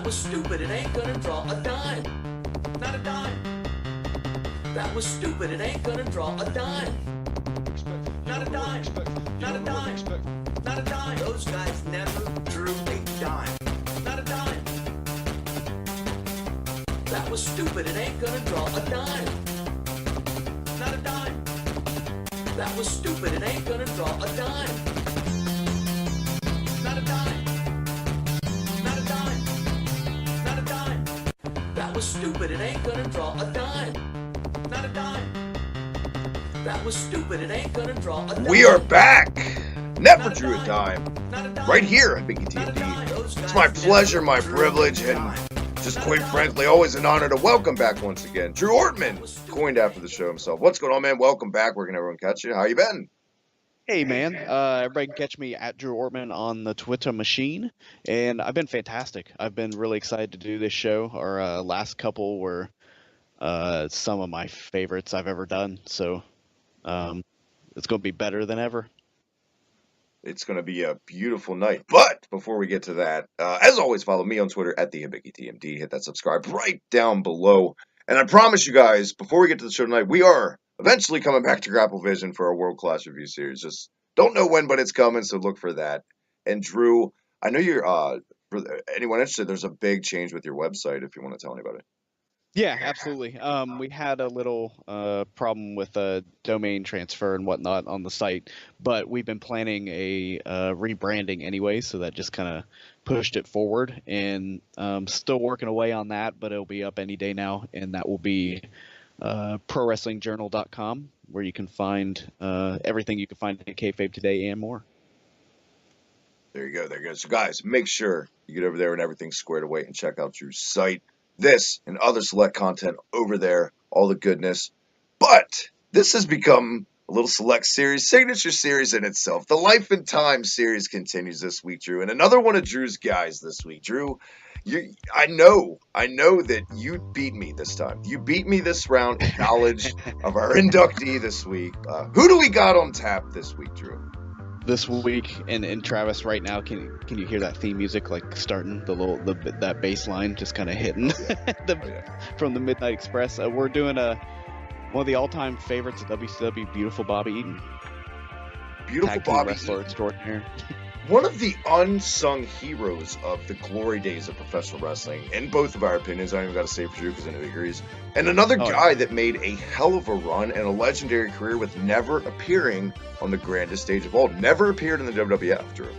That was stupid, it ain't gonna draw a dime. Not a dime. That was stupid, it ain't gonna draw a dime. Not a dime. Not a dime. Not a dime. Those guys never drew a dime. Not a dime. That was stupid, it ain't gonna draw a dime. Not a dime. That was stupid, it ain't gonna draw a dime. Not a dime. Not a dime. Not a dime. That was stupid, it ain't gonna draw a dime. Not a dime. That was stupid, it ain't gonna draw a dime. We are back! Never drew a dime. Right here on Hibiki TMD. It's my pleasure, my privilege, and just quite frankly, always an honor to welcome back once again Drew Ortman, coined after the show himself. What's going on, man? Welcome back. Where can everyone catch you? How you been? Hey, man. Everybody can catch me at Drew Ortman on the Twitter machine, and I've been fantastic. I've been really excited to do this show. Our last couple were some of my favorites I've ever done, so it's going to be better than ever. It's going to be a beautiful night. But before we get to that, as always, follow me on Twitter at the Hibiki TMD. Hit that subscribe right down below. And I promise you guys, before we get to the show tonight, we are eventually coming back to Grapple Vision for our world-class review series. Just don't know when, but it's coming, so look for that. And Drew, I know you're, for anyone interested, there's a big change with your website if you want to tell anybody. Yeah, absolutely. We had a little problem with a domain transfer and whatnot on the site, but we've been planning a rebranding anyway, so that just kind of pushed it forward. And still working away on that, but it'll be up any day now, and that will be prowrestlingjournal.com, where you can find everything you can find in Kayfabe Today and more. There you go, there you go. So guys, make sure you get over there and everything's squared away and check out Drew's site. This and other select content over there, all the goodness. But this has become a little select series, signature series in itself. The Life and Time series continues this week, Drew. And another one of Drew's guys this week. Drew, I know that you beat me this time. You beat me this round in knowledge of our inductee this week. Who do we got on tap this week, Drew? This week, and Travis, right now, can you hear that theme music like starting that bass line just kind of hitting from the Midnight Express? We're doing one of the all-time favorites of WCW, Beautiful Bobby Eaton. Beautiful Bobby wrestler extraordinaire. One of the unsung heroes of the glory days of professional wrestling, in both of our opinions. I don't even got to say for Drew because I know he agrees. And another guy that made a hell of a run and a legendary career with never appearing on the grandest stage of all. Never appeared in the WWF, Drew.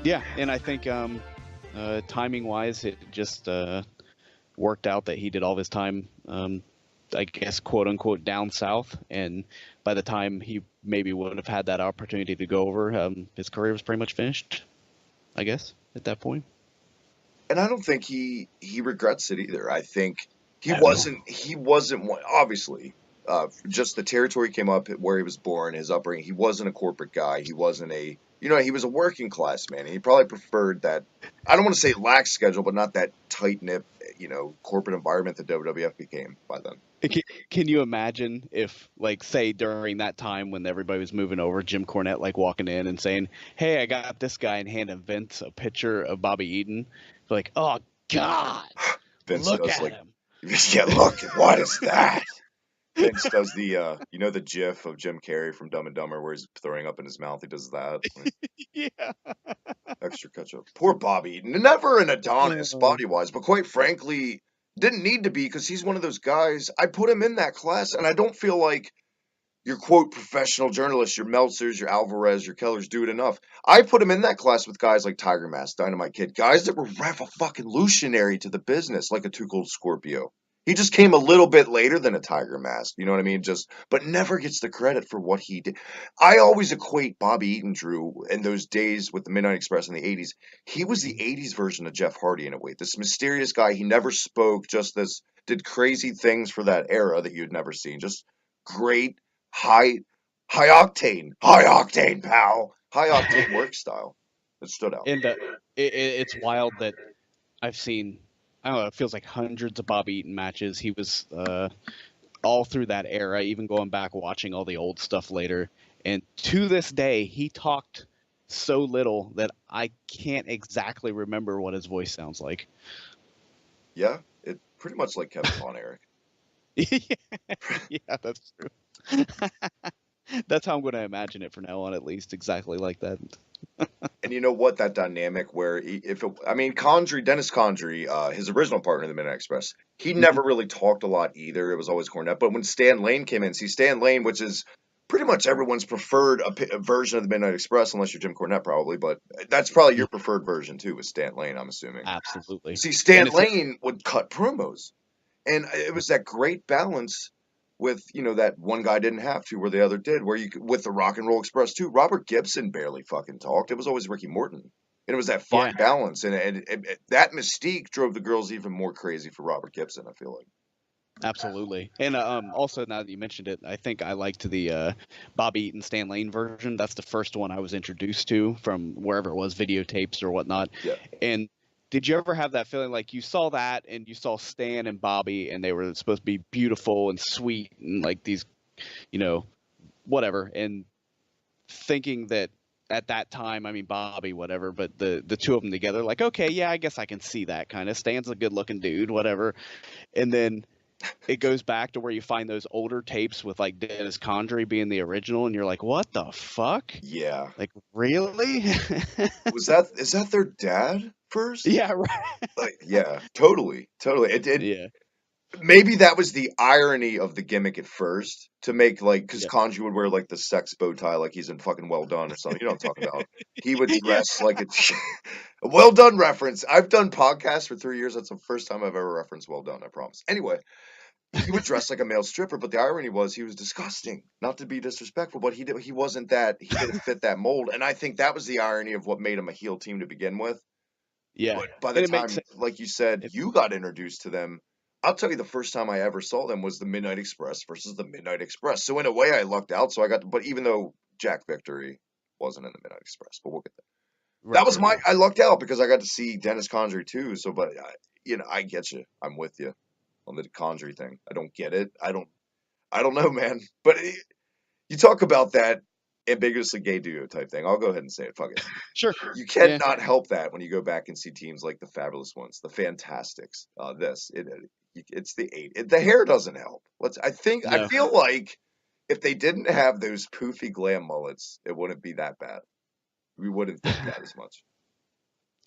Yeah, and I think timing-wise, it just worked out that he did all of his time, I guess, quote-unquote, down south, and by the time he maybe would have had that opportunity to go over, his career was pretty much finished, I guess, at that point. And I don't think he regrets it either. I think he wasn't one, obviously, just the territory came up where he was born, his upbringing. He wasn't a corporate guy. He wasn't he was a working class man. And he probably preferred that, I don't want to say lax schedule, but not that tight-knit, corporate environment that WWF became by then. Can you imagine if, like, say during that time when everybody was moving over, Jim Cornette, like, walking in and saying, hey, I got this guy, and handing Vince a picture of Bobby Eaton. Like, oh, God, Vince look does, at him. Yeah, look, what is that? Vince does the, the gif of Jim Carrey from Dumb and Dumber where he's throwing up in his mouth. He does that. Yeah. Extra ketchup. Poor Bobby Eaton. Never an Adonis body-wise, but quite frankly, didn't need to be because he's one of those guys. I put him in that class, and I don't feel like your, quote, professional journalists, your Meltzers, your Alvarez, your Kellers do it enough. I put him in that class with guys like Tiger Mask, Dynamite Kid, guys that were revolutionary to the business, like a Too Cold Scorpio. He just came a little bit later than a Tiger Mask, you know what I mean? But never gets the credit for what he did. I always equate Bobby Eaton, Drew, in those days with the Midnight Express in the 80s. He was the 80s version of Jeff Hardy in a way. This mysterious guy, he never spoke, did crazy things for that era that you'd never seen. Just great, high octane, pal. High octane work style. It stood out. And it's wild that I've seen, I don't know, it feels like hundreds of Bobby Eaton matches. He was all through that era, even going back watching all the old stuff later. And to this day, he talked so little that I can't exactly remember what his voice sounds like. Yeah, it pretty much like Kevin Von Erich. Yeah, that's true. That's how I'm going to imagine it from now on, at least, exactly like that. And you know what? That dynamic where I mean, Condrey, Dennis Condrey, his original partner in the Midnight Express, he Mhm. never really talked a lot either. It was always Cornette. But when Stan Lane came in, see Stan Lane, which is pretty much everyone's preferred a version of the Midnight Express, unless you're Jim Cornette, probably. But that's probably Yeah, your preferred version too, with Stan Lane, I'm assuming. absolutely. See, And Stan it's Lane would cut promos. And it was that great balance with, that one guy didn't have to, where the other did, where with the Rock and Roll Express too. Robert Gibson barely fucking talked. It was always Ricky Morton. And it was that fine yeah, balance. And that mystique drove the girls even more crazy for Robert Gibson, I feel like. absolutely. And also now that you mentioned it, I think I liked the Bobby Eaton Stan Lane version. That's the first one I was introduced to from wherever it was, videotapes or whatnot. Yeah. And did you ever have that feeling like you saw that and you saw Stan and Bobby and they were supposed to be beautiful and sweet and like these, you know, whatever, and thinking that at that time, I mean Bobby, whatever, but the two of them together, like, okay, yeah, I guess I can see that kind of. Stan's a good looking dude, whatever. And then it goes back to where you find those older tapes with like Dennis Condrey being the original, and you're like, what the fuck? Yeah. Like, really? Is that their dad first? Yeah, right. Like, yeah, totally. Totally. It Yeah, Maybe that was the irony of the gimmick at first to make because yeah, Kanji would wear like the sex bow tie like he's in fucking Well Done or something. You know what I'm talking about? He would yeah. dress like a Well Done reference. I've done podcasts for 3 years. That's the first time I've ever referenced Well Done. I promise. Anyway, he would dress like a male stripper, but the irony was he was disgusting. Not to be disrespectful, but he wasn't that. He didn't fit that mold, and I think that was the irony of what made him a heel team to begin with. Yeah. But by the And it makes time, sense. like you said, It, you got introduced to them, I'll tell you the first time I ever saw them was the Midnight Express versus the Midnight Express. So in a way, I lucked out. So I got, but even though Jack Victory wasn't in the Midnight Express, but we'll get there. That right, was right, right. I lucked out because I got to see Dennis Condrey too. So, but I get you. I'm with you on the Condrey thing. I don't get it. I don't know, man. But you talk about that ambiguously gay duo type thing. I'll go ahead and say it. Fuck it. Sure. You Yeah. cannot help that when you go back and see teams like the Fabulous Ones, the Fantastics. It's the eight. The hair doesn't help. I No. feel like if they didn't have those poofy glam mullets, it wouldn't be that bad. We wouldn't think that as much.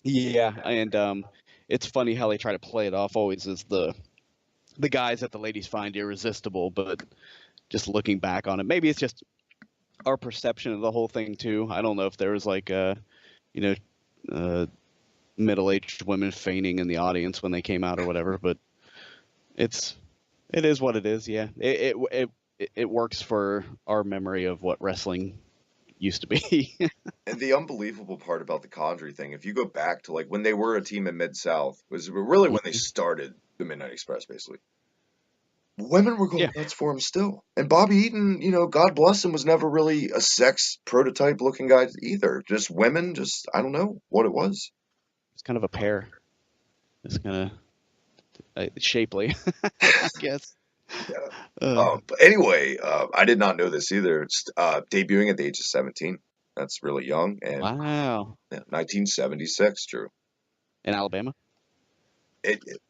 Yeah, and it's funny how they try to play it off always as the guys that the ladies find irresistible, but just looking back on it, maybe it's just our perception of the whole thing too. I don't know if there was like you know, uh, middle-aged women fainting in the audience when they came out or whatever, but it is what it is. Yeah, it works for our memory of what wrestling used to be. And the unbelievable part about the Condrey thing, if you go back to like when they were a team in Mid South, was really when they Mhm. started the Midnight Express, basically. Women were Yeah, going nuts for him still. And Bobby Eaton, God bless him, was never really a sex prototype looking guy either. Just women, I don't know what it was. it's kind of a pair. It's kind of shapely, I guess. Yeah. Uh, But anyway, I did not know this either. It's debuting at the age of 17. That's really young. And wow. yeah, 1976, Drew. In Alabama?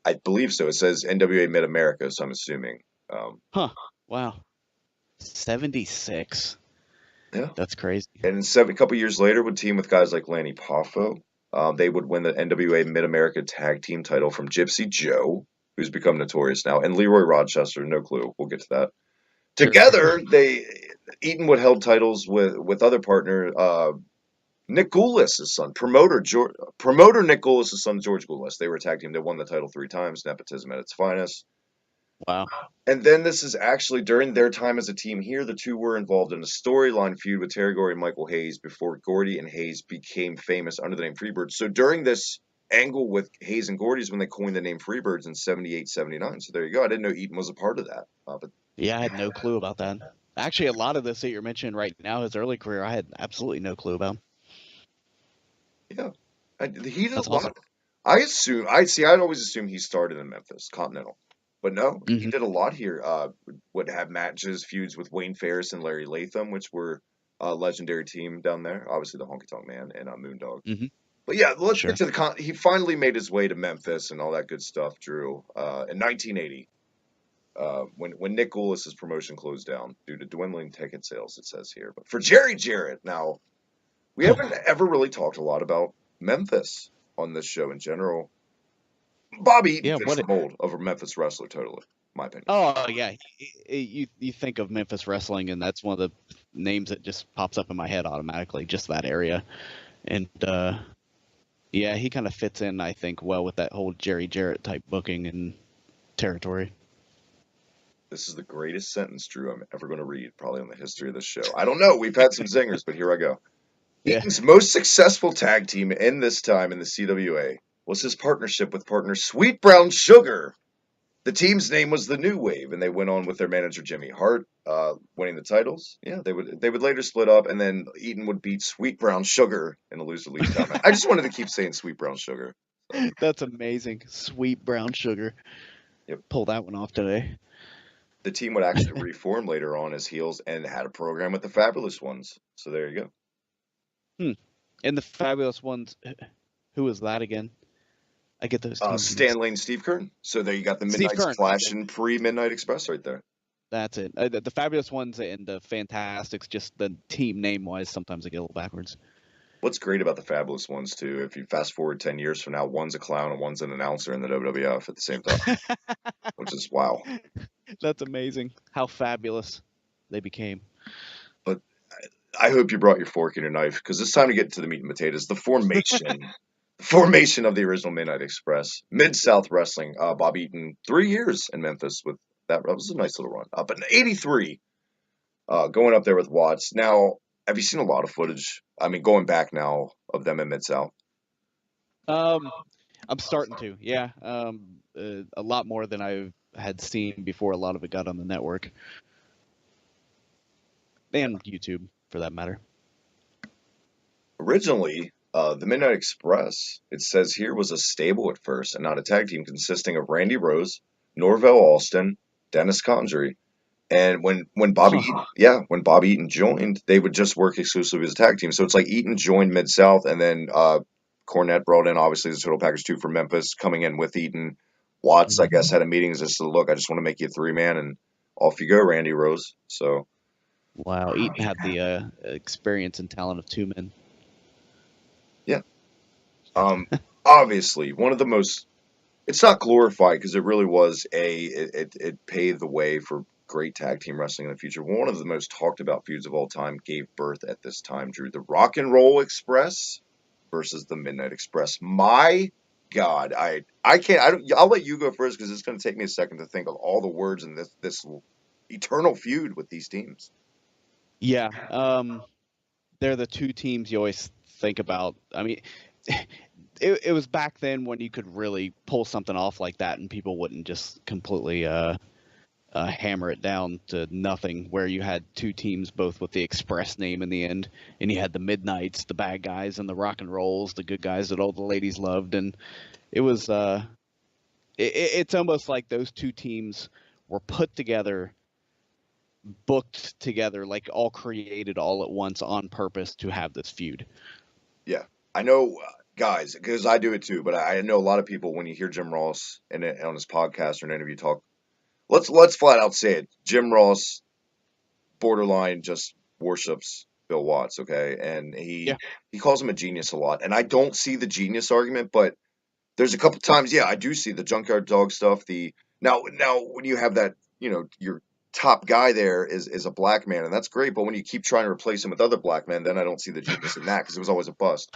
I believe so. It says NWA Mid America, so I'm assuming. Um, Huh. Wow. 76. yeah. That's crazy. And a couple years later, would team with guys like Lanny Poffo. They would win the NWA Mid America Tag Team title from Gypsy Joe, who's become notorious now, and Leroy Rochester. No clue. We'll get to that. Sure. Together, Eaton would held titles with other partner Nick Goulis' son, promoter Nick Goulis' son George Goulis. They were a tag team. They won the title 3 times. Nepotism at its finest. Wow. And then this is actually during their time as a team here, the two were involved in a storyline feud with Terry Gordy and Michael Hayes before Gordy and Hayes became famous under the name Freebirds. So during this angle with Hayes and Gordy is when they coined the name Freebirds in 78, 79. So there you go. I didn't know Eaton was a part of that. But Yeah, I had no clue about that. Actually, a lot of this that you're mentioning right now, his early career, I had absolutely no clue about. yeah, he did a That's awesome. lot. I'd always assumed he started in Memphis, Continental. But no, he Hmm. did a lot here. Would have matches, feuds with Wayne Ferris and Larry Latham, which were legendary team down there. Obviously, the Honky Tonk Man and Moondog. Mm-hmm. But yeah, let's Sure. get to the he finally made his way to Memphis and all that good stuff, Drew, in 1980. When Nick Goldust's promotion closed down due to dwindling ticket sales, it says here. But for Jerry Jarrett, now, we haven't ever really talked a lot about Memphis on this show in general. Bobby Eaton Yeah. fits the mold of a Memphis wrestler, totally, my opinion. Oh yeah. You think of Memphis wrestling, and that's one of the names that just pops up in my head automatically. Just that area, and yeah, he kind of fits in, I think, well with that whole Jerry Jarrett type booking and territory. This is the greatest sentence, Drew, I'm ever going to read, probably in the history of this show. I don't know. We've had some zingers, but here I go. Yeah. Eaton's most successful tag team in this time in the CWA was his partnership with partner Sweet Brown Sugar. The team's name was the New Wave, and they went on with their manager Jimmy Hart, winning the titles. Yeah, they would later split up, and then Eaton would beat Sweet Brown Sugar in a loser-leave tournament. I just wanted to keep saying Sweet Brown Sugar. That's amazing. Sweet Brown Sugar. Yep. Pull that one off today. The team would actually reform later on as heels and had a program with the Fabulous Ones. So there you go. And the Fabulous Ones, who was that again? I get those teams. Stanley and Steve Kern. So there you got the Midnight Splash and pre-Midnight Express right there. That's it. The Fabulous Ones and the Fantastics, just the team name-wise, sometimes I get a little backwards. What's great about the Fabulous Ones, too, if you fast forward 10 years from now, one's a clown and one's an announcer in the WWF at the same time, which is wow. That's amazing how fabulous they became. But I hope you brought your fork and your knife, because it's time to get to the meat and potatoes. The formation of the original Midnight Express. Mid-South Wrestling, Bobby Eaton, 3 years in Memphis with that. That was a nice little run. But in 83, going up there with Watts. Now, have you seen a lot of footage? I mean, going back now of them in Mid-South? I'm starting to, yeah. A lot more than I had seen before a lot of it got on the network. And YouTube, for that matter. Originally, the Midnight Express, it says here, was a stable at first and not a tag team, consisting of Randy Rose, Norvell Alston, Dennis Condrey. And when Bobby Eaton joined, they would just work exclusively as a tag team. So it's like Eaton joined Mid-South, and then Cornette brought in, obviously, the Total Package 2 from Memphis, coming in with Eaton. Watts, I guess, had a meeting as just to look, I just want to make you a 3-man, and off you go, Randy Rose. So, wow, Eaton had the experience and talent of 2 men. Yeah. Obviously, one of the most, it's not glorified because it really was it paved the way for great tag team wrestling in the future. One of the most talked about feuds of all time gave birth at this time, Drew. The Rock and Roll Express versus the Midnight Express. My God, I'll let you go first because it's going to take me a second to think of all the words in this eternal feud with these teams. Yeah, they're the 2 teams you always think about. I mean, it was back then when you could really pull something off like that and people wouldn't just completely hammer it down to nothing, where you had 2 teams both with the Express name in the end, and you had the Midnights, the bad guys, and the Rock and Rolls, the good guys that all the ladies loved. And it was it's almost like those 2 teams were put together, booked together, like all created all at once on purpose to have this feud. Yeah, I know, guys, because I do it too, but I know a lot of people, when you hear Jim Ross on his podcast or an interview talk, let's flat out say it. Jim Ross borderline just worships Bill Watts, okay? And he calls him a genius a lot. And I don't see the genius argument, but there's a couple times, I do see the Junkyard Dog stuff. Now when you have that, your top guy there is a black man, and that's great, but when you keep trying to replace him with other black men, then I don't see the genius in that, because it was always a bust.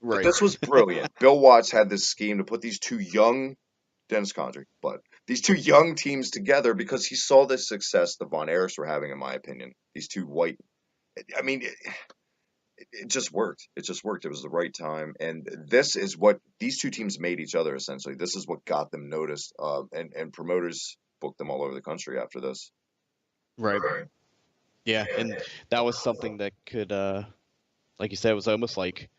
Right. But this was brilliant. Bill Watts had this scheme to put these 2 young, Dennis Condrey, but these 2 young teams together because he saw the success the Von Erichs were having, in my opinion. These 2 white, I mean, it just worked. It just worked. It was the right time. And this is what these 2 teams made each other, essentially. This is what got them noticed. And promoters booked them all over the country after this. Right. Yeah, and that was something that could, like you said, it was almost like,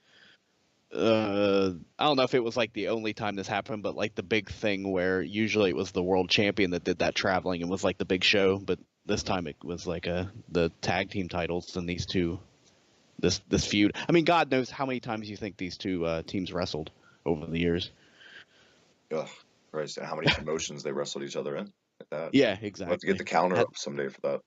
I don't know if it was like the only time this happened, but like the big thing where usually it was the world champion that did that traveling and was like the big show, but this time it was like the tag team titles, and these 2 this feud. I mean, God knows how many times you think these two teams wrestled over the years. Ugh, Christ, and how many promotions they wrestled each other in. Like that. Yeah, We'll have to get exactly. the counter Had up someday for that.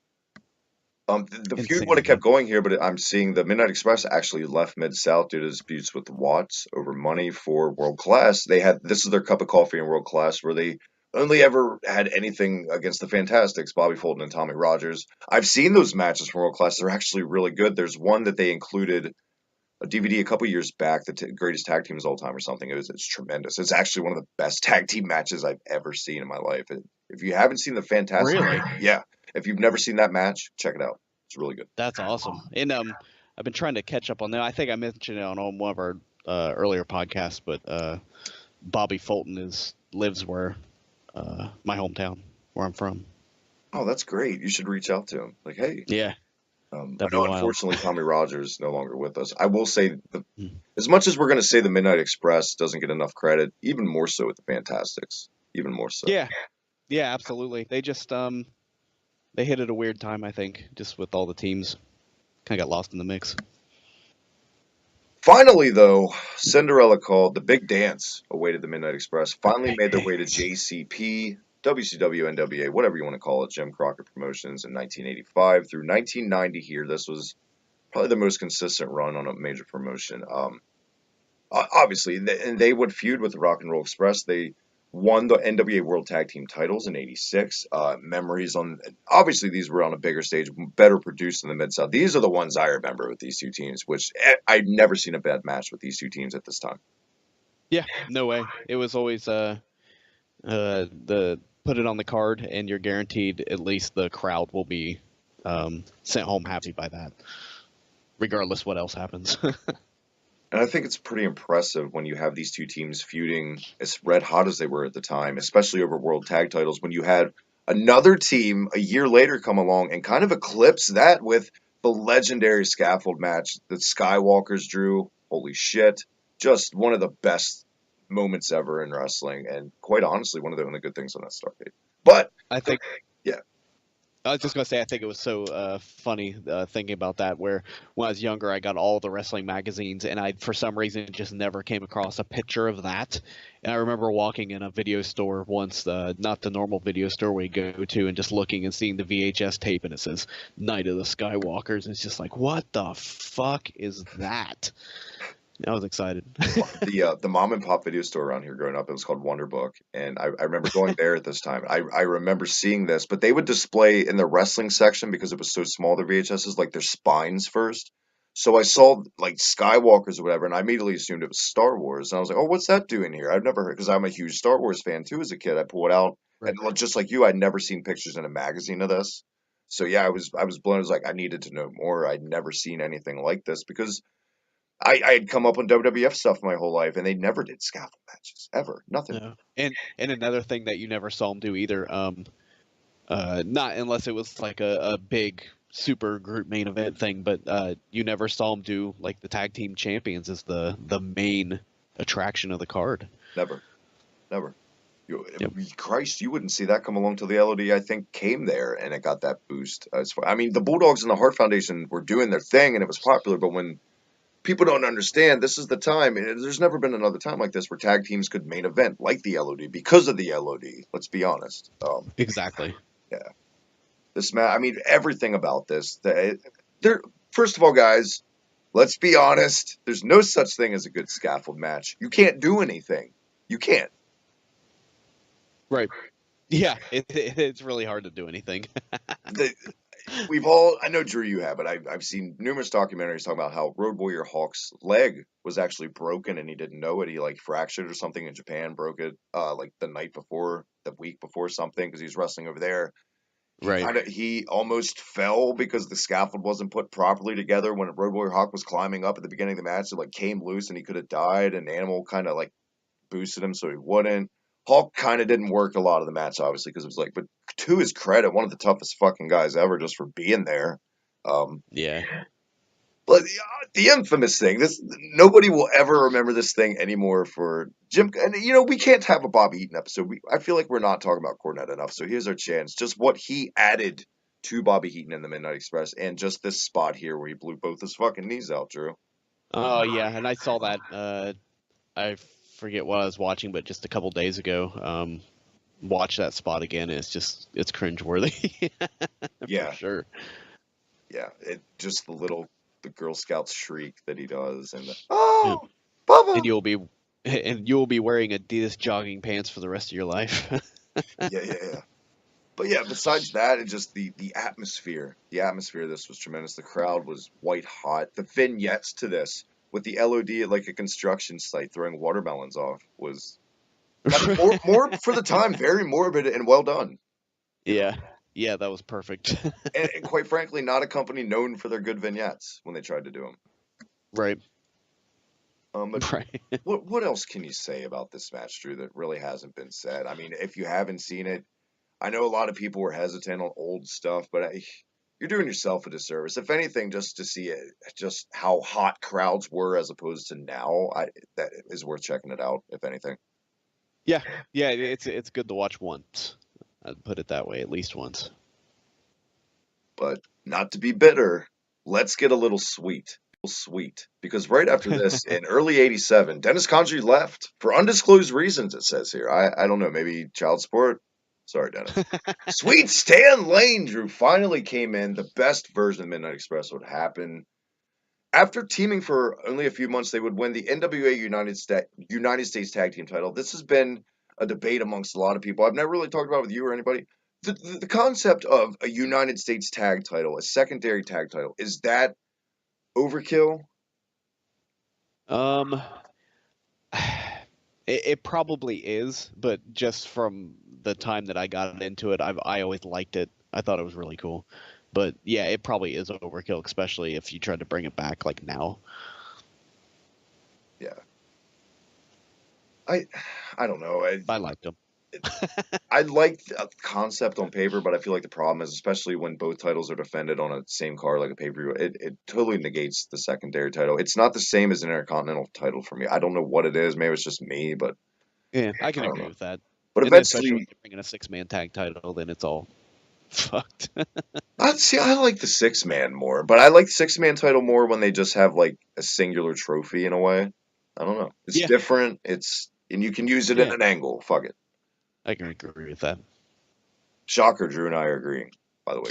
The feud would have insanity. kept going here, but I'm seeing the Midnight Express actually left Mid South due to disputes with the Watts over money for World Class. They had this is their cup of coffee in World Class, where they only ever had anything against the Fantastics, Bobby Fulton and Tommy Rogers. I've seen those matches from World Class; they're actually really good. There's one that they included a DVD a couple years back, the greatest tag teams of all time or something. It's tremendous. It's actually one of the best tag team matches I've ever seen in my life. If you haven't seen the Fantastic, Really? yeah, if you've never seen that match, check it out. It's really good. That's awesome. And I've been trying to catch up on that. I think I mentioned it on one of our earlier podcasts, but Bobby Fulton lives where my hometown, where I'm from. Oh, that's great. You should reach out to him. Like, hey, Yeah, I that'd be know wild. unfortunately Tommy Rogers is no longer with us. I will say, Mm. as much as we're going to say the Midnight Express doesn't get enough credit, even more so with the Fantastics. Even more so. Yeah, yeah, absolutely. They just they hit at a weird time, I think, just with all the teams. Kind of got lost in the mix. Finally, though, Cinderella called the big dance awaited the Midnight Express. Finally made their way to JCP, WCW, NWA, whatever you want to call it, Jim Crockett Promotions in 1985 through 1990 here. This was probably the most consistent run on a major promotion. Obviously, and they would feud with the Rock and Roll Express. They won the NWA World Tag Team titles in '86. Memories on obviously these were on a bigger stage, better produced in the Mid South. These are the ones I remember with these two teams, which I've never seen a bad match with these two teams at this time. Yeah, no way. It was always the put it on the card, and you're guaranteed at least the crowd will be sent home happy by that, regardless what else happens. And I think it's pretty impressive when you have these two teams feuding as red hot as they were at the time, especially over world tag titles, when you had another team a year later come along and kind of eclipse that with the legendary scaffold match that Skywalkers drew. Holy shit. Just one of the best moments ever in wrestling, and quite honestly, one of the only good things on that Starcade. But, I think yeah, I was just gonna say I think it was so funny thinking about that. Where when I was younger, I got all the wrestling magazines, and I for some reason just never came across a picture of that. And I remember walking in a video store once, not the normal video store we go to, and just looking and seeing the VHS tape, and it says "Night of the Skywalkers." And it's just like, what the fuck is that? I was excited. the mom and pop video store around here growing up, it was called Wonder Book, and I remember going there at this time. I remember seeing this, but they would display in the wrestling section because it was so small. Their VHSs like their spines first. So I saw like Skywalkers or whatever, and I immediately assumed it was Star Wars. And I was like, "Oh, what's that doing here?" I've never heard because I'm a huge Star Wars fan too as a kid. I pull it out, and Right. just like you, I'd never seen pictures in a magazine of this. So yeah, I was blown. I was like, I needed to know more. I'd never seen anything like this because I had come up on WWF stuff my whole life, and they never did scaffold matches ever. Nothing. No. And another thing that you never saw them do either, not unless it was like a big super group main event thing, but you never saw them do like the tag team champions as the main attraction of the card. Never. Never. Yep. Christ, you wouldn't see that come along till the LOD, I think, came there, and it got that boost. I mean, the Bulldogs and the Hart Foundation were doing their thing, and it was popular, but when people don't understand, this is the time, and there's never been another time like this where tag teams could main event like the LOD because of the LOD. Let's be honest. Exactly. Yeah. This match, I mean, everything about this. First of all, guys, let's be honest. There's no such thing as a good scaffold match. You can't do anything. You can't. Right. Yeah, it's really hard to do anything. The, I know, Drew, you have it. I've seen numerous documentaries talking about how Road Warrior Hawk's leg was actually broken and he didn't know it. He like fractured or something in Japan, broke it like the week before something because he was wrestling over there. Right. He almost fell because the scaffold wasn't put properly together when Road Warrior Hawk was climbing up at the beginning of the match. It like came loose and he could have died. And Animal kind of like boosted him so he wouldn't. Hawk kind of didn't work a lot of the match, obviously, because it was like, but to his credit, one of the toughest fucking guys ever just for being there. Yeah. But the infamous thing, nobody will ever remember this thing anymore for Jim. And we can't have a Bobby Eaton episode. I feel like we're not talking about Cornette enough. So here's our chance. Just what he added to Bobby Eaton in the Midnight Express, and just this spot here where he blew both his fucking knees out, Drew. Oh yeah, and I saw that. I forget what I was watching, but just a couple days ago, watch that spot again. And it's cringeworthy. Yeah, For sure. yeah. It just the Girl Scout shriek that he does, and Yeah. oh, Bubba. And you'll be wearing Adidas jogging pants for the rest of your life. Yeah. But yeah, besides that, it just the atmosphere. The atmosphere of this was tremendous. The crowd was white hot. The vignettes to this with the LOD at like a construction site throwing watermelons off was more for the time, very morbid and well done. Yeah, yeah, that was perfect. And quite frankly, not a company known for their good vignettes when they tried to do them. Right, But right. what else can you say about this match, Drew, that really hasn't been said? I mean, if you haven't seen it, I know a lot of people were hesitant on old stuff, but you're doing yourself a disservice. If anything, just to see it, just how hot crowds were as opposed to now, that is worth checking it out. If anything, Yeah, yeah, it's good to watch once. I'd put it that way, at least once. but not to be bitter, let's get a little sweet. Sweet, because right after this, in early '87, Dennis Condrey left for undisclosed reasons. It says here. I don't know, maybe child support. Sorry, Dennis. Sweet Stan Lane, Drew, finally came in. The best version of Midnight Express would happen. After teaming for only a few months, they would win the NWA United States Tag Team title. This has been a debate amongst a lot of people. I've never really talked about it with you or anybody. The concept of a United States tag title, a secondary tag title, is that overkill? Um, it probably is, but just from the time that I got into it, I always liked it. I thought it was really cool. But yeah, it probably is overkill, especially if you tried to bring it back like now. Yeah. I don't know. I liked them. I like the concept on paper, but I feel like the problem is, especially when both titles are defended on a same card like a pay-per-view, it totally negates the secondary title. It's not the same as an Intercontinental title for me. I don't know what it is. Maybe it's just me, but Yeah, I can I don't agree know. with that. But And then especially when eventually, you're bringing a six-man tag title, then it's all fucked. I like the six-man more, but I like the six-man title more when they just have like a singular trophy in a way. I don't know. It's Yeah, different. And you can use it in yeah, an angle. Fuck it. I can agree with that. Shocker, Drew and I are agreeing, by the way,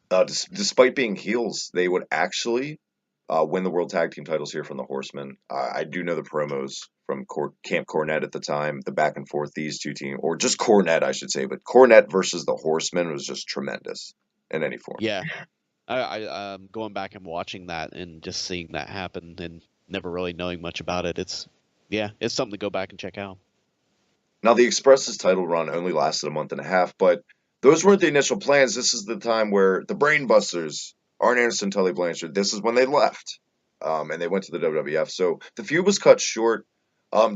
guys. Despite being heels, they would actually win the World Tag Team titles here from the Horsemen. I do know the promos from Camp Cornette at the time, the back and forth these two teams, or just Cornette, I should say, but Cornette versus the Horsemen was just tremendous in any form. Yeah, I going back and watching that and just seeing that happen and never really knowing much about it. It's something to go back and check out. Now, the Express's title run only lasted a month and a half, but those weren't the initial plans. This is the time where the Brainbusters, Arn Anderson, Tully Blanchard, this is when they left, and they went to the WWF. So the feud was cut short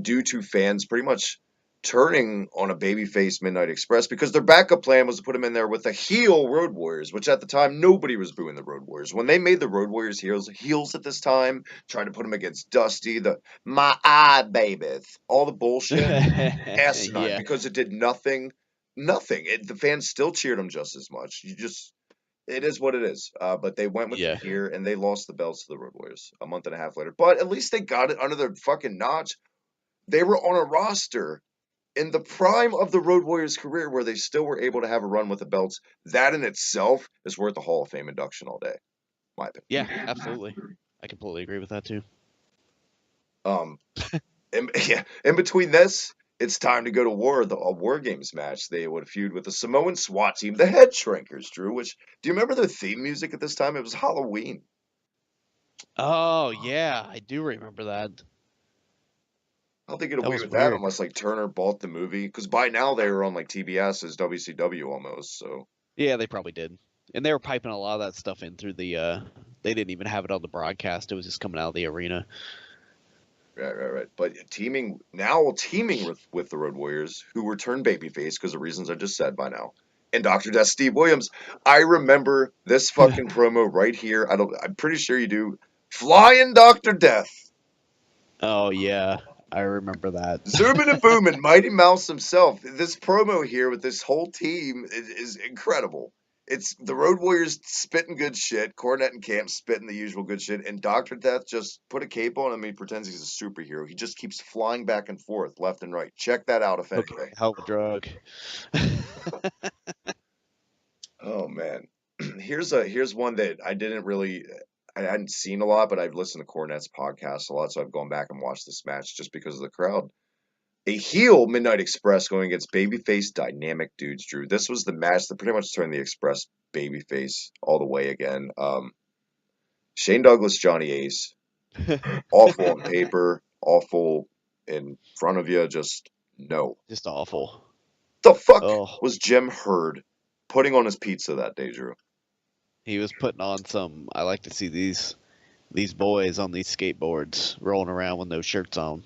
due to fans pretty much turning on a babyface Midnight Express because their backup plan was to put him in there with the heel Road Warriors, which at the time nobody was booing the Road Warriors. When they made the Road Warriors heels at this time, trying to put them against Dusty, the my eye babies, all the bullshit, asinine Yeah, because it did nothing. Nothing. The fans still cheered them just as much. It is what it is. But they went with yeah, it here and they lost the belts to the Road Warriors a month and a half later. But at least they got it under their fucking notch. They were on a roster in the prime of the Road Warriors' career where they still were able to have a run with the belts. That in itself is worth a Hall of Fame induction all day, my opinion. yeah, absolutely. I completely agree with that too. Um, in between this, it's time to go to war. A War Games match. They would feud with the Samoan SWAT team, the Head Shrinkers. Drew, which do you remember their theme music at this time? It was Halloween. Oh yeah, I do remember that. I don't think get That away was with that weird. unless like Turner bought the movie because by now they were on like TBS as WCW almost. So Yeah, they probably did. And they were piping a lot of that stuff in through the they didn't even have it on the broadcast. It was just coming out of the arena. right. But teaming with the Road Warriors, who were turned babyface because of reasons I just said by now, and Dr. Death Steve Williams. I remember this fucking promo right here. I'm pretty sure you do. Flying Dr. Death. Oh yeah. I remember that. Zoomin' and booming, Mighty Mouse himself. This promo here with this whole team is incredible. It's the Road Warriors spitting good shit, Cornette and Camp spitting the usual good shit, and Dr. Death just put a cape on him and he pretends he's a superhero. He just keeps flying back and forth, left and right. Check that out if Okay, anything. hell of a drug. Oh man. Here's one that I hadn't seen a lot, but I've listened to Cornette's podcast a lot, so I've gone back and watched this match just because of the crowd. A heel Midnight Express going against babyface Dynamic Dudes, Drew. This was the match that pretty much turned the Express babyface all the way again. Shane Douglas, Johnny Ace, awful on paper, awful in front of you, just no. Just awful. The fuck Oh, was Jim Herd putting on his pizza that day, Drew? he was putting on some. I like to see these boys on these skateboards rolling around with no shirts on.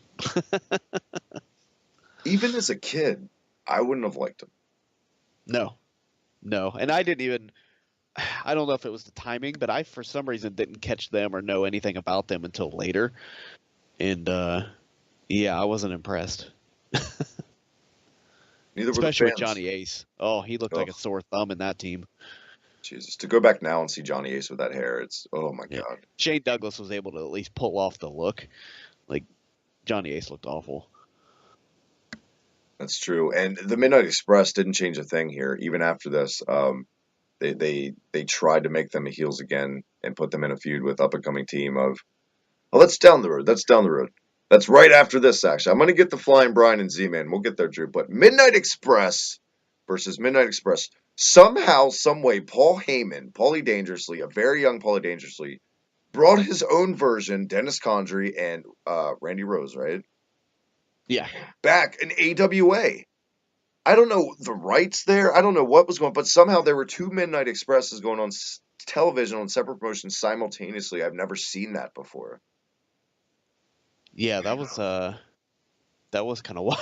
Even as a kid, I wouldn't have liked him. No, and I didn't even. I don't know if it was the timing, but I for some reason didn't catch them or know anything about them until later, and yeah, I wasn't impressed. Neither were the Especially with fans. Johnny Ace. Oh, he looked like a sore thumb in that team. Jesus, to go back now and see Johnny Ace with that hair, it's oh my Yeah. god. Shane Douglas was able to at least pull off the look. Like Johnny Ace looked awful. That's true. And the Midnight Express didn't change a thing here, even after this. They tried to make them heels again and put them in a feud with up and coming team of oh that's down the road. That's down the road. That's right after this actually. I'm gonna get the Flying Brian and Z Man. We'll get there, Drew. But Midnight Express versus Midnight Express. Somehow, someway, Paul Heyman, Paulie Dangerously, a very young Paulie Dangerously, brought his own version, Dennis Condrey and Randy Rose, right? Yeah. Back in AWA. I don't know the rights there. I don't know what was going on, but somehow there were two Midnight Expresses going on television on separate promotions simultaneously. I've never seen that before. Yeah, that was kind of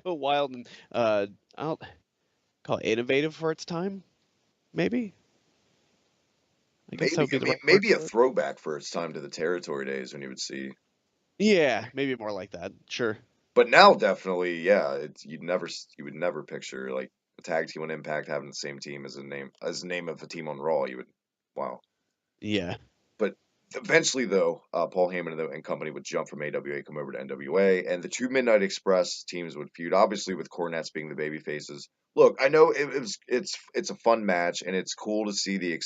wild and I don't call it innovative for its time, maybe. I guess that Maybe, would be I the mean, right word maybe a for it. throwback for its time to the territory days when you would see. Yeah, maybe more like that. Sure. But now, definitely, yeah, you would never picture like a tag team on Impact having the same team as the name of a team on Raw. You would, wow. Yeah. But eventually, though, Paul Heyman and company would jump from AWA, come over to NWA, and the two Midnight Express teams would feud. Obviously, with Cornette's being the baby faces. Look, I know it's a fun match, and it's cool to see the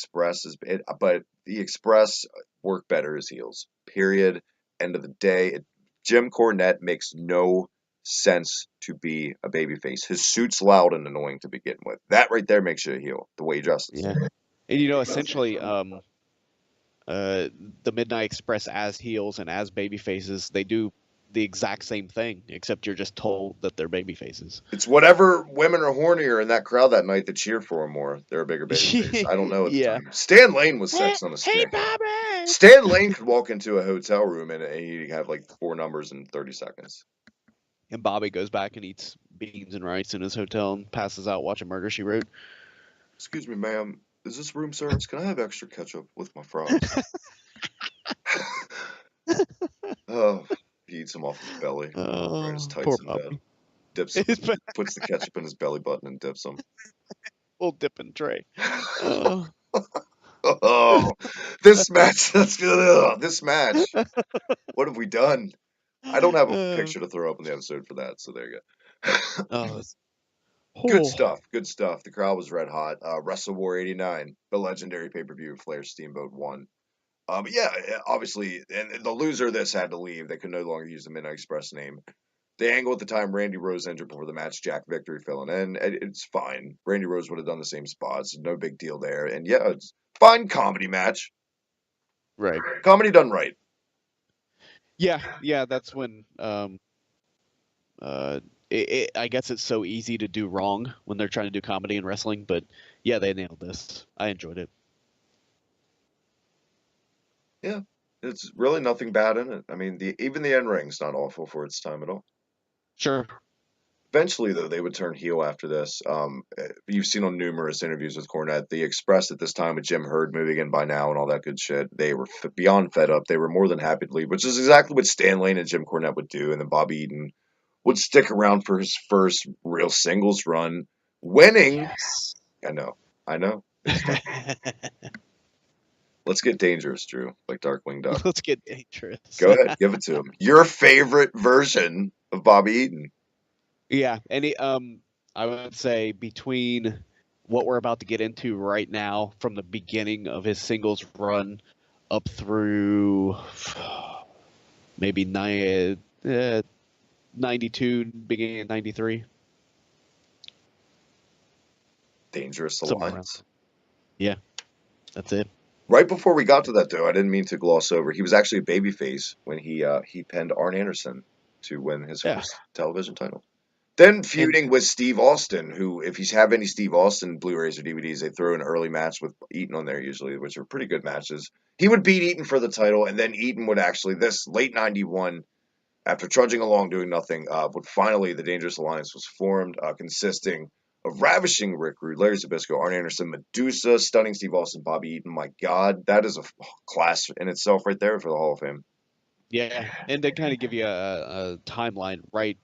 but the Express work better as heels. Period. End of the day, Jim Cornette makes no sense to be a babyface. His suit's loud and annoying to begin with. That right there makes you a heel. The way he dresses. Yeah. And essentially, uh, the Midnight Express as heels and as baby faces, they do the exact same thing, except you're just told that they're baby faces. It's whatever women are hornier in that crowd that night that cheer for him more. They're a bigger babyface. I don't know at the Yeah. time. Stan Lane was sex on a Hey, stick. Bobby! Stan Lane could walk into a hotel room and he'd have like four numbers in 30 seconds. And Bobby goes back and eats beans and rice in his hotel and passes out watching Murder, She Wrote. Excuse me, ma'am. Is this room service? Can I have extra ketchup with my fries? Oh, he eats them off his belly. Right, his Oh, tights poor in bed. Bobby. Dips them, puts the ketchup in his belly button and dips them. Little dipping tray. Oh. Oh, this match. That's good. This match. What have we done? I don't have a picture to throw up in the episode for that, so there you go. Oh, Good oh. stuff. Good stuff. The crowd was red hot. Wrestle War '89, the legendary pay per view. Flair Steamboat won. But yeah, obviously, and the loser of this had to leave. They could no longer use the Midnight Express name. The angle at the time, Randy Rose injured before the match, Jack Victory filling in. It's fine. Randy Rose would have done the same spots. No big deal there. And yeah, it's fine comedy match. Right. Comedy done right. Yeah, that's when I guess it's so easy to do wrong when they're trying to do comedy in wrestling, but yeah, they nailed this. I enjoyed it. Yeah, it's really nothing bad in it. I mean, even the end ring's not awful for its time at all. Sure. Eventually, though, they would turn heel after this. You've seen on numerous interviews with Cornette, the Express at this time with Jim Herd moving in by now and all that good shit, they were beyond fed up. They were more than happy to leave, which is exactly what Stan Lane and Jim Cornette would do. And then Bobby Eaton would stick around for his first real singles run, winning. Yes. I know. Let's get dangerous, Drew, like Darkwing Duck. Let's get dangerous. Go ahead, give it to him. Your favorite version of Bobby Eaton. Yeah, I would say between what we're about to get into right now, from the beginning of his singles run up through maybe 92, beginning of 93. Dangerous Somewhere Alliance. Yeah, that's it. Right before we got to that, though, I didn't mean to gloss over. He was actually a babyface when he pinned Arn Anderson to win his first television title. Then feuding with Steve Austin, who, if you have any Steve Austin Blu-rays or DVDs, they throw an early match with Eaton on there usually, which are pretty good matches. He would beat Eaton for the title, and then Eaton would actually, this late 91, after trudging along doing nothing, would finally, the Dangerous Alliance was formed, consisting of Ravishing Rick Rude, Larry Zbyszko, Arn Anderson, Medusa, Stunning Steve Austin, Bobby Eaton. My God, that is a class in itself right there for the Hall of Fame. Yeah, and to kind of give you a timeline, right?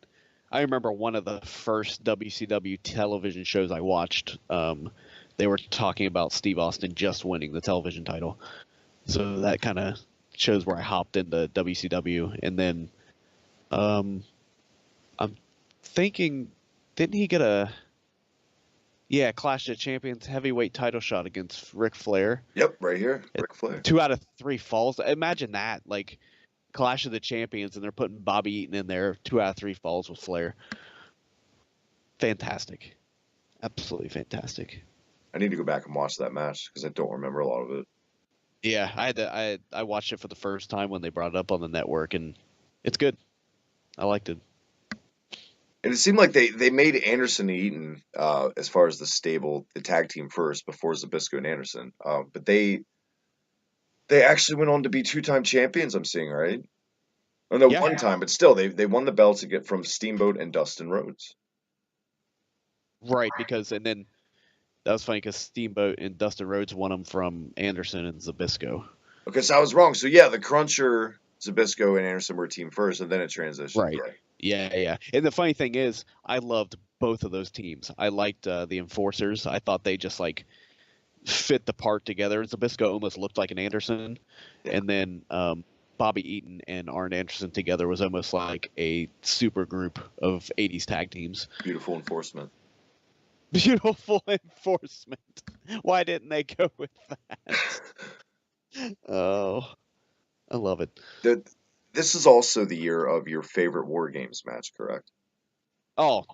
I remember one of the first WCW television shows I watched. They were talking about Steve Austin just winning the television title, so that kind of shows where I hopped into WCW. And then I'm thinking, didn't he get a Clash of Champions heavyweight title shot against Ric Flair? Yep, right here, Ric Flair. 2 out of 3 falls. Imagine that, like Clash of the Champions, and they're putting Bobby Eaton in there. 2 out of 3 falls with Flair. Fantastic, absolutely fantastic. I need to go back and watch that match because I don't remember a lot of it. Yeah, I watched it for the first time when they brought it up on the network, and it's good. I liked it. And it seemed like they made Anderson and Eaton, as far as the stable, the tag team first before Zbyszko and Anderson. But they actually went on to be 2-time champions, I'm seeing, right? Oh, no, 1 time, but still, they won the belts to get from Steamboat and Dustin Rhodes. Right, and then that was funny because Steamboat and Dustin Rhodes won them from Anderson and Zbyszko. Okay, so I was wrong. So yeah, the Cruncher, Zbyszko, and Anderson were team first, and then it transitioned. Right. Yeah. And the funny thing is, I loved both of those teams. I liked the Enforcers. I thought they just like fit the part together. Zbyszko almost looked like an Anderson, and then Bobby Eaton and Arn Anderson together was almost like a super group of 80s tag teams. Beautiful Enforcement. Beautiful Enforcement. Why didn't they go with that? Oh, I love it. This is also the year of your favorite War Games match, correct? Oh,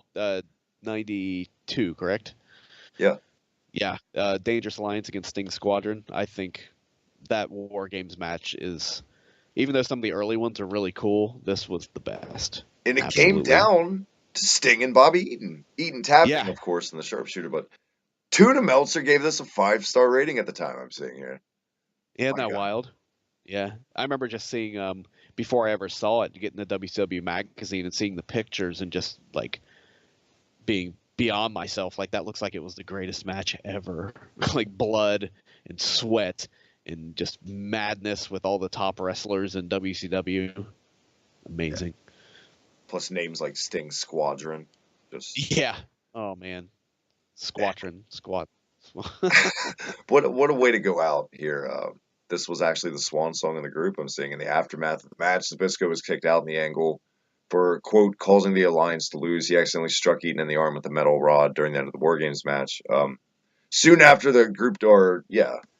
92, correct? Yeah. Yeah, Dangerous Alliance against Sting Squadron. I think that War Games match is, even though some of the early ones are really cool, this was the best. And it came down to Sting and Bobby Eaton. Eaton tapping, of course, in the sharpshooter, but Tuna Meltzer gave this a 5-star rating at the time, I'm seeing here. Isn't that wild? Yeah. I remember just seeing, before I ever saw it, getting the WCW magazine and seeing the pictures and just, like, being beyond myself. Like, that looks like it was the greatest match ever. Like, blood and sweat and just madness with all the top wrestlers in WCW. Amazing. Yeah. Plus names like Sting Squadron. Yeah. Oh, man. Squadron. What a way to go out here. This was actually the swan song of the group. I'm seeing in the aftermath of the match, Zbyszko was kicked out in the angle for, quote, causing the Alliance to lose. He accidentally struck Eaton in the arm with a metal rod during the end of the War Games match. Soon after the group,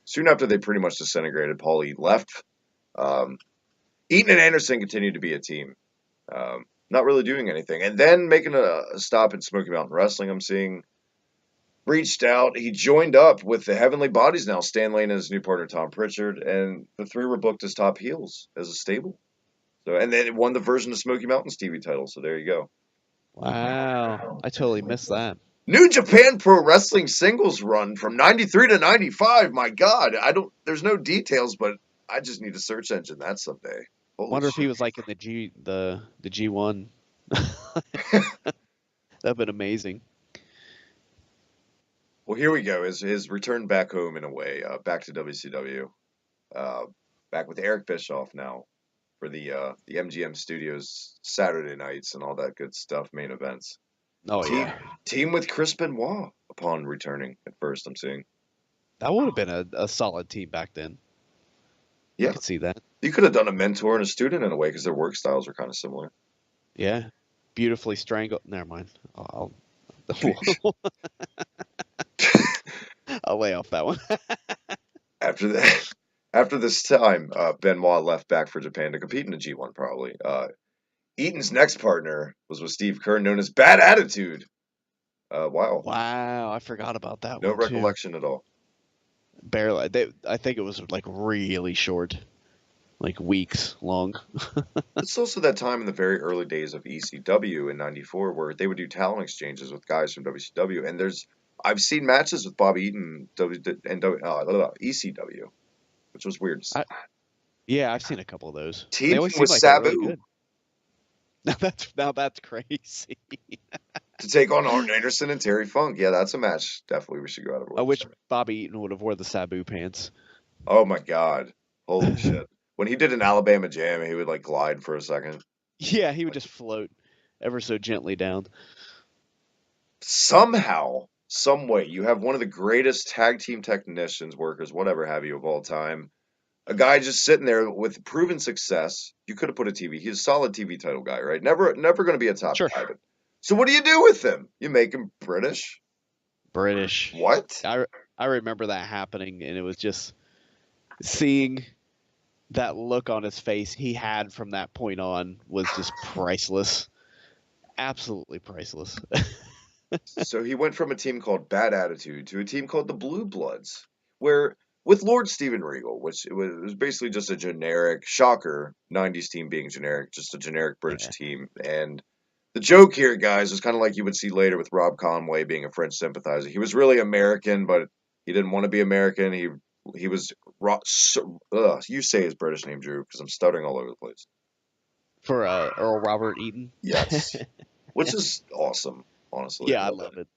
soon after they pretty much disintegrated, Paul Eaton left. Eaton and Anderson continued to be a team. Not really doing anything. And then making a stop in Smoky Mountain Wrestling, I'm seeing, reached out. He joined up with the Heavenly Bodies now, Stan Lane and his new partner, Tom Pritchard, and the 3 were booked as top heels as a stable. So, and then it won the version of Smoky Mountain's TV title, so there you go. Wow. I totally missed that. New Japan Pro Wrestling singles run from 93 to 95. My God, there's no details, but I just need a search engine that someday. Holy Wonder shit. If he was like in the G1. That'd been amazing. Well, here we go. His return back home in a way, back to WCW, uh, back with Eric Bischoff now for the MGM Studios Saturday nights and all that good stuff, main events. Oh Team yeah, team with Chris Benoit upon returning at first. I'm seeing. that would have been a solid team back then. I Yeah, could see that. you could have done a mentor and a student in a way because their work styles are kind of similar. Yeah, beautifully strangled. Never mind. I'll, I'll lay off that one. After that, after this time, Benoit left back for Japan to compete in the G1 probably. Eaton's next partner was with Steve Kerr, known as Bad Attitude. Wow, Wow, I forgot about that no one too. recollection at all. Barely. I think it was like really short, like weeks long. It's also that time in the very early days of ECW in '94 where they would do talent exchanges with guys from WCW, and I've seen matches with Bobby Eaton ECW, which was weird to see. I, yeah, I've seen a couple of those. They Teaming always seem with like they're really Sabu good. Now that's crazy. to take on Arn Anderson and Terry Funk. Yeah, that's a match. Definitely, we should go out of I order. wish Bobby Eaton would have wore the Sabu pants. Oh my God, holy shit! When he did an Alabama Jam, he would like glide for a second. Yeah, he would just float ever so gently down. Somehow, some way, you have one of the greatest tag team technicians, workers, whatever have you of all time. A guy just sitting there with proven success. You could have put a TV. He's a solid TV title guy, right? Never going to be a top Sure. guy. But so what do you do with him? You make him British? British. What? I remember that happening, and it was just seeing that look on his face he had from that point on was just priceless. Absolutely priceless. So he went from a team called Bad Attitude to a team called the Blue Bloods, where with Lord Steven Regal, which it was basically just a generic shocker, '90s team being generic, just a generic British Yeah. team. And the joke here, guys, is kind of like you would see later with Rob Conway being a French sympathizer. He was really American, but he didn't want to be American. He was you say his British name, Drew, because I'm stuttering all over the place. For Earl Robert Eaton. Yes, which is awesome, honestly. Yeah, I love it.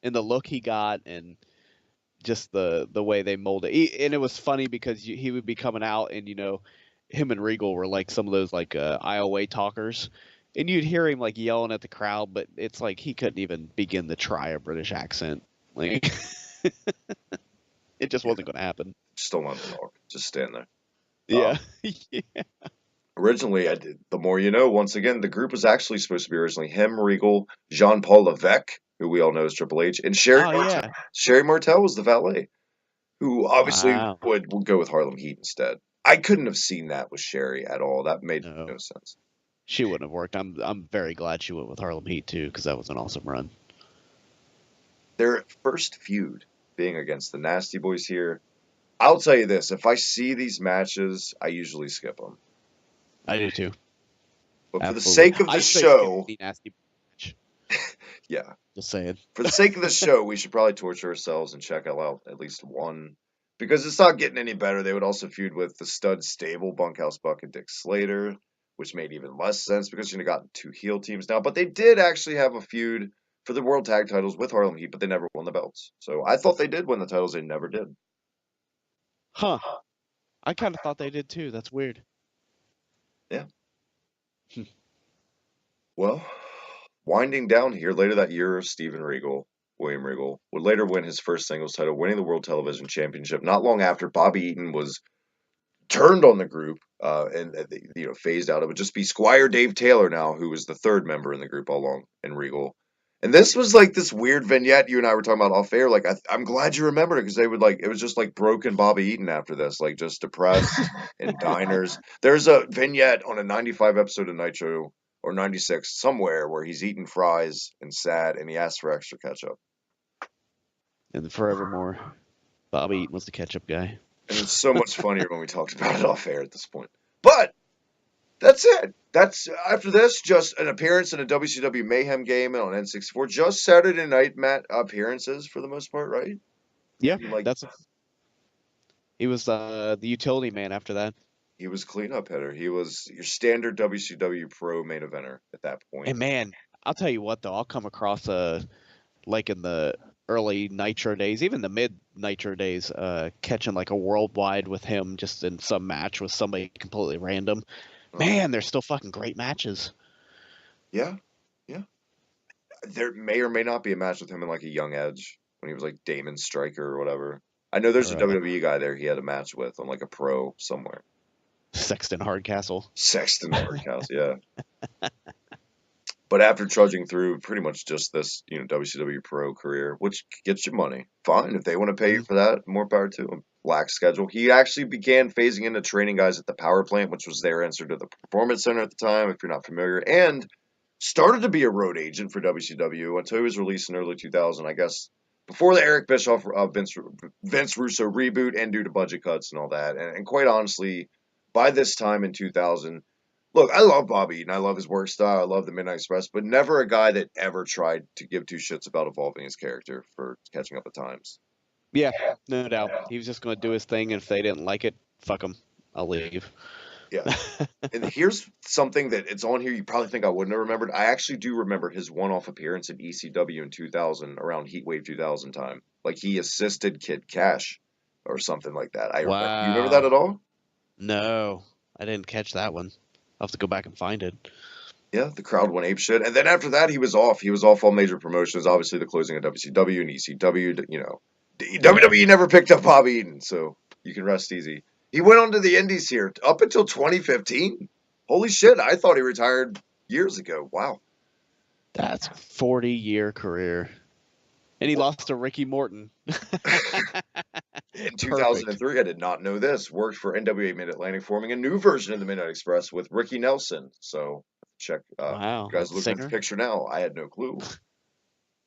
And the look he got, and just the way they molded it. And it was funny because he would be coming out, and him and Regal were like some of those like IOA talkers, and you'd hear him like yelling at the crowd, but it's like he couldn't even begin to try a British accent. Like it just wasn't going to happen. Just don't let him talk. Just stand there. Yeah. Yeah. Originally, I did. The more you know. Once again, the group was actually supposed to be originally him, Regal, Jean-Paul Levesque, who we all know as Triple H, and Sherry Oh Martel. yeah. Sherry Martel was the valet, who obviously Wow. would go with Harlem Heat instead. I couldn't have seen that with Sherry at all. That made No, no sense. she wouldn't have worked. I'm very glad she went with Harlem Heat too, because that was an awesome run. Their first feud being against the Nasty Boys here. I'll tell you this: if I see these matches, I usually skip them. I do too. But for the Absolutely. sake of the I'd say show, skip the nasty match. yeah. Just saying. For the sake of the show, we should probably torture ourselves and check out at least one. Because it's not getting any better. They would also feud with the stud stable, Bunkhouse Buck and Dick Slater, which made even less sense because you've got two heel teams now. But they did actually have a feud for the World Tag titles with Harlem Heat, but they never won the belts. So I thought they did win the titles. They never did. Huh. I kind of thought they did too. That's weird. Yeah. Well, winding down here, later that year, William Regal, would later win his first singles title, winning the World Television Championship. Not long after, Bobby Eaton was turned on the group and phased out. It would just be Squire Dave Taylor now, who was the third member in the group all along in Regal. And this was like this weird vignette you and I were talking about off air. Like I'm glad you remembered it because they would it was just like broken Bobby Eaton after this, like just depressed in diners. There's a vignette on a 95 episode of Nitro or 96 somewhere where he's eating fries and sad and he asks for extra ketchup. And forevermore, Bobby Eaton was the ketchup guy. And it's so much funnier when we talked about it off air at this point. But that's it. That's after this, just an appearance in a WCW Mayhem game and on N64. Just Saturday night appearances for the most part, right? Yeah, he was the utility man after that. He was cleanup hitter. He was your standard WCW pro main eventer at that point. And man, I'll tell you what though, I'll come across like in the early Nitro days, even the mid Nitro days, catching like a worldwide with him just in some match with somebody completely random. Man, they're still fucking great matches. Yeah, yeah. There may or may not be a match with him in like a Young Edge when he was like Damon Stryker or whatever. I know there's a Right. WWE guy there he had a match with on like a pro somewhere. Sexton Hardcastle. Sexton Hardhouse, yeah. But after trudging through pretty much just this, WCW pro career, which gets you money, fine. If they want to pay you for that, more power to them. Lax schedule. He actually began phasing into training guys at the power plant, which was their answer to the performance center at the time, if you're not familiar, and started to be a road agent for WCW until he was released in early 2000, I guess, before the Eric Bischoff Vince Russo reboot and due to budget cuts and all that. And quite honestly, by this time in 2000, look, I love Bobby Eaton. I love his work style. I love the Midnight Express, but never a guy that ever tried to give two shits about evolving his character for catching up at times. Yeah, no doubt. He was just going to do his thing, and if they didn't like it, fuck him. I'll leave. Yeah. And here's something that it's on here you probably think I wouldn't have remembered. I actually do remember his one-off appearance at ECW in 2000, around Heatwave 2000 time. Like he assisted Kid Cash or something like that. I remember. You remember that Wow. at all? No, I didn't catch that one. I'll have to go back and find it. Yeah, the crowd went apeshit. And then after that, he was off. He was off all major promotions. Obviously, the closing of WCW and ECW. WWE never picked up Bobby Eaton, so you can rest easy. He went on to the Indies here up until 2015. Holy shit, I thought he retired years ago. Wow. That's a 40-year career. And he lost to Ricky Morton. In 2003, I did not know this. Worked for NWA Mid-Atlantic, forming a new version of the Midnight Express with Ricky Nelson. So check. Wow. You guys looking at the Singer? picture now. I had no clue.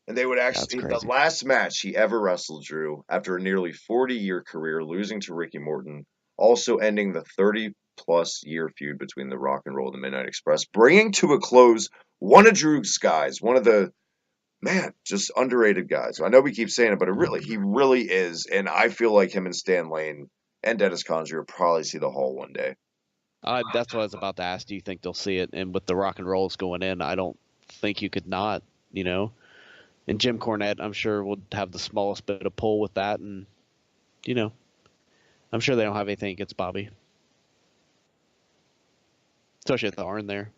And they would That's actually, the crazy. last match he ever wrestled, Drew, after a nearly 40-year career, losing to Ricky Morton, also ending the 30-plus year feud between the Rock and Roll and the Midnight Express, bringing to a close one of Drew's guys, one of the, man, just underrated guys. I know we keep saying it, but he really is. And I feel like him and Stan Lane and Dennis Conjure will probably see the Hall one day. That's what I was about to ask. Do you think they'll see it? And with the rock and rolls going in, I don't think you could not, And Jim Cornette, I'm sure, will have the smallest bit of pull with that. And, I'm sure they don't have anything against Bobby. Especially if they aren't there.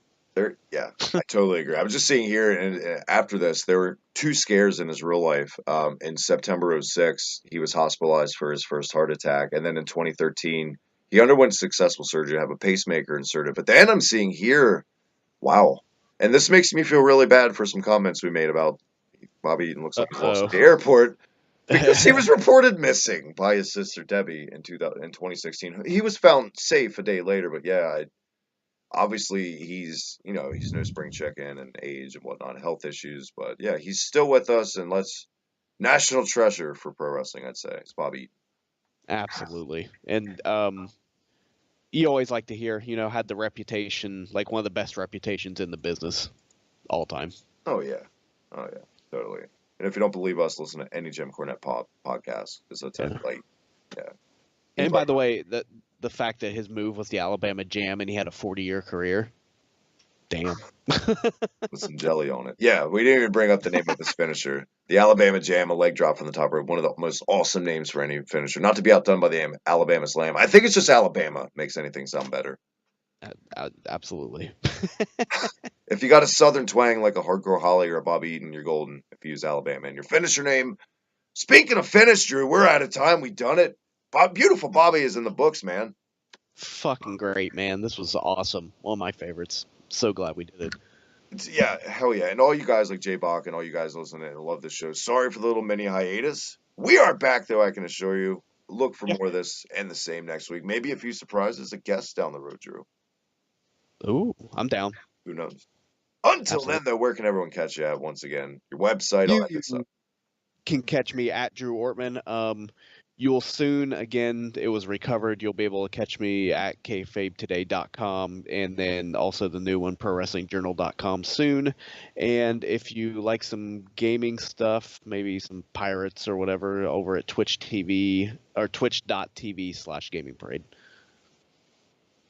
Yeah, I totally agree. I was just seeing here, and after this, there were two scares in his real life. In September of '06, he was hospitalized for his first heart attack, and then in 2013, he underwent successful surgery to have a pacemaker inserted. But then I'm seeing here, wow, and this makes me feel really bad for some comments we made about Bobby Eaton looks like he lost at the airport because he was reported missing by his sister Debbie in 2016. He was found safe a day later, but yeah, obviously he's he's no spring chicken and age and whatnot, health issues, but yeah, he's still with us, and let's national treasure for pro wrestling, I'd say, it's Bobby Eaton. Absolutely. And you always like to hear, had the reputation, like one of the best reputations in the business all time. Oh yeah, totally. And if you don't believe us, listen to any Jim Cornette podcast, because yeah. And by the way, the fact that his move was the Alabama Jam and he had a 40-year career, damn. With some jelly on it. Yeah, we didn't even bring up the name of his finisher. The Alabama Jam, a leg drop from the top rope. One of the most awesome names for any finisher. Not to be outdone by the Alabama Slam. I think it's just Alabama makes anything sound better. Absolutely. If you got a southern twang like a Hardcore Holly or a Bobby Eaton, you're golden if you use Alabama. And your finisher name, speaking of finish, Drew, we're out of time. We done it. Beautiful Bobby is in the books, man. Fucking great, man. This was awesome. One of my favorites. So glad we did it. Yeah, hell yeah. And all you guys like J Bach and all you guys listening and love this show, sorry for the little mini hiatus. We are back, though, I can assure you. Look for more of this and the same next week. Maybe a few surprises, a guest down the road, Drew. Ooh, I'm down. Who knows? Until Absolutely. then, though, where can everyone catch you at once again? Your website, all that good stuff. Can catch me at Drew Ortman. You will soon, again, it was recovered. You'll be able to catch me at kfabetoday.com and then also the new one, prowrestlingjournal.com soon. And if you like some gaming stuff, maybe some pirates or whatever, over at Twitch TV or twitch.tv/gaming parade.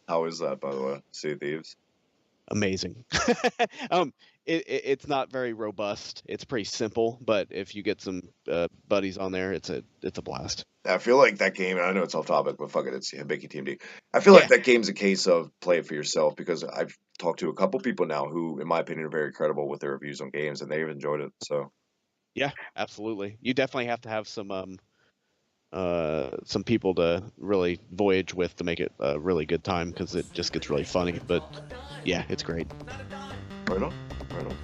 How is that, by the way? Sea of Thieves? amazing. It's not very robust. It's pretty simple, but if you get some buddies on there, it's a blast. I feel like that game, and I know it's off topic, but fuck it, it's Hibiki TMD. I feel Yeah. like that game's a case of play it for yourself because I've talked to a couple people now who, in my opinion, are very credible with their reviews on games, and they've enjoyed it. So Yeah, absolutely. You definitely have to have some people to really voyage with to make it a really good time because it just gets really funny. But yeah, it's great. right on, right on.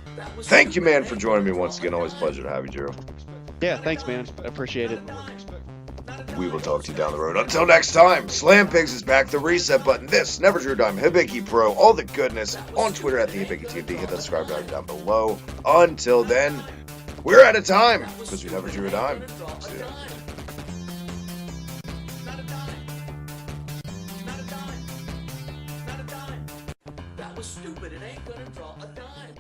Thank you, man, for joining me once again. Always a pleasure to have you, Jiro. Yeah, thanks, man. I appreciate it. We will talk to you down the road. Until next time, Slam Pigs is back. The reset button. This Never Drew a Dime, Hibiki Pro, all the goodness on Twitter at the Hibiki TMD. Hit that subscribe button down below. Until then, we're out of time because we never drew a dime. See ya. That was stupid. It ain't gonna draw a dime.